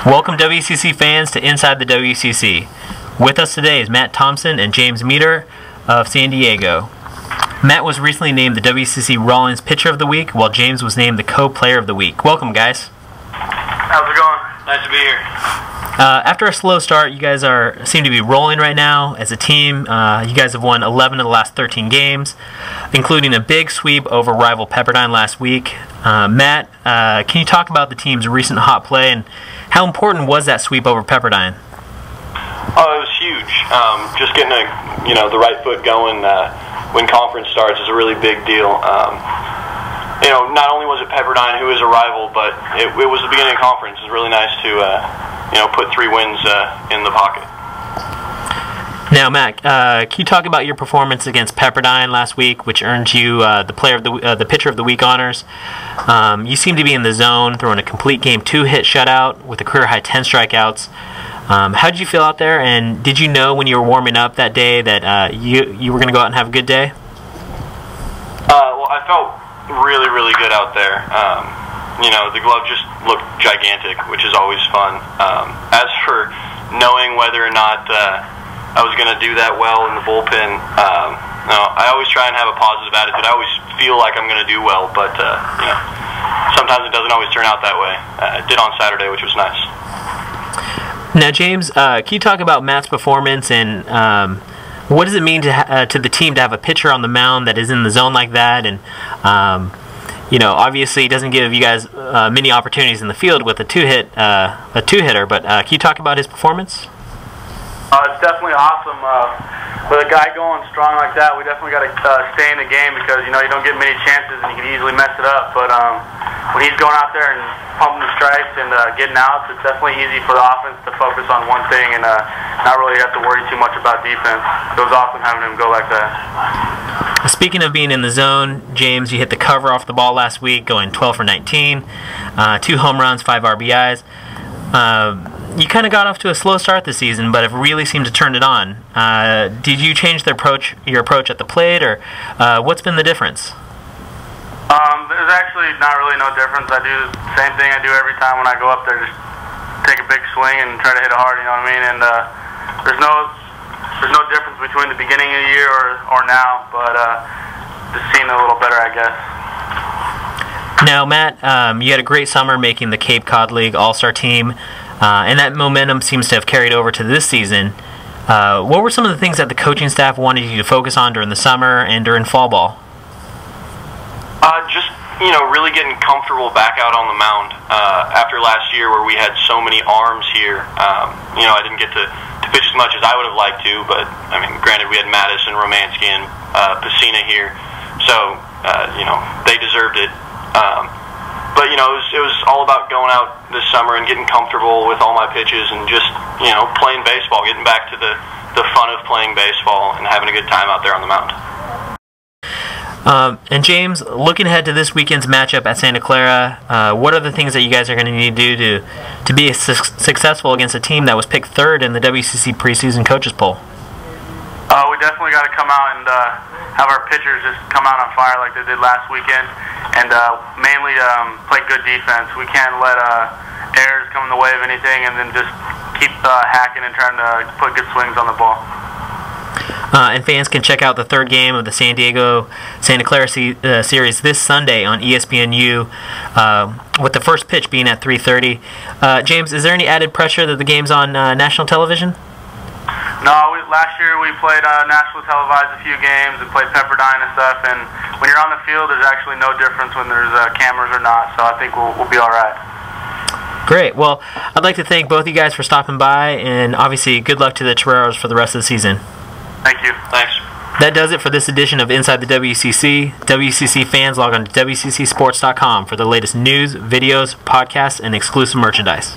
Welcome WCC fans to Inside the WCC. With us today is Matt Thomson and James Meador of San Diego. Matt was recently named the WCC Rawlings Pitcher of the Week, while James was named the Co-Player of the Week. Welcome, guys. How's it going? Nice to be here. After a slow start, you guys seem to be rolling right now as a team. You guys have won 11 of the last 13 games, including a big sweep over rival Pepperdine last week. Matt, can you talk about the team's recent hot play and how important was that sweep over Pepperdine? Oh, it was huge. Just getting the right foot going when conference starts is a really big deal. Not only was it Pepperdine, who is a rival, but it was the beginning of conference. It was really nice to put 3 wins in the pocket. Now, Matt, can you talk about your performance against Pepperdine last week, which earned you the Pitcher of the Week honors? You seem to be in the zone, throwing a complete game 2-hit shutout with a career-high 10 strikeouts. How did you feel out there, and did you know when you were warming up that day that you were going to go out and have a good day? Well, I felt really, really good out there. The glove just looked gigantic, which is always fun. As for knowing whether or not I was going to do that well in the bullpen, I always try and have a positive attitude. I always feel like I'm going to do well, but sometimes it doesn't always turn out that way. It did on Saturday, which was nice. Now, James, can you talk about Matt's performance and what does it mean to the team to have a pitcher on the mound that is in the zone like that? And obviously, it doesn't give you guys many opportunities in the field with a two-hitter. But can you talk about his performance? It's definitely awesome. With a guy going strong like that, we definitely got to stay in the game because you don't get many chances and you can easily mess it up. But when he's going out there and pumping the strikes and getting outs, it's definitely easy for the offense to focus on one thing and not really have to worry too much about defense. It was awesome having him go like that. Speaking of being in the zone, James, you hit the cover off the ball last week, going 12 for 19, 2 home runs, 5 RBIs. You kind of got off to a slow start this season, but have really seemed to turn it on. Did you change your approach at the plate, or what's been the difference? There's actually not really no difference. I do the same thing I do every time when I go up there. Just take a big swing and try to hit it hard. You know what I mean? And there's no difference between the beginning of the year or now, but just seeing a little better, I guess. Now, Matt, you had a great summer making the Cape Cod League All-Star team, and that momentum seems to have carried over to this season. What were some of the things that the coaching staff wanted you to focus on during the summer and during fall ball? Just really getting comfortable back out on the mound after last year where we had so many arms here. I didn't get to pitch as much as I would have liked to, but I mean, granted, we had Madison, Romansky, and Pacina here, so they deserved it. But it was all about going out this summer and getting comfortable with all my pitches and just playing baseball, getting back to the fun of playing baseball and having a good time out there on the mound. And James, looking ahead to this weekend's matchup at Santa Clara, what are the things that you guys are going to need to do to be successful against a team that was picked 3rd in the WCC preseason coaches poll? We definitely got to come out and have our pitchers just come out on fire like they did last weekend, and mainly play good defense. We can't let errors come in the way of anything, and then just keep hacking and trying to put good swings on the ball. And fans can check out the 3rd game of the San Diego-Santa Clara series this Sunday on ESPNU, with the first pitch being at 3:30. James, is there any added pressure that the game's on national television? No, last year we played national televised a few games and played Pepperdine and stuff, and when you're on the field, there's actually no difference when there's cameras or not, so I think we'll be all right. Great. Well, I'd like to thank both of you guys for stopping by, and obviously good luck to the Toreros for the rest of the season. Thank you. Thanks. That does it for this edition of Inside the WCC. WCC fans, log on to WCCSports.com for the latest news, videos, podcasts, and exclusive merchandise.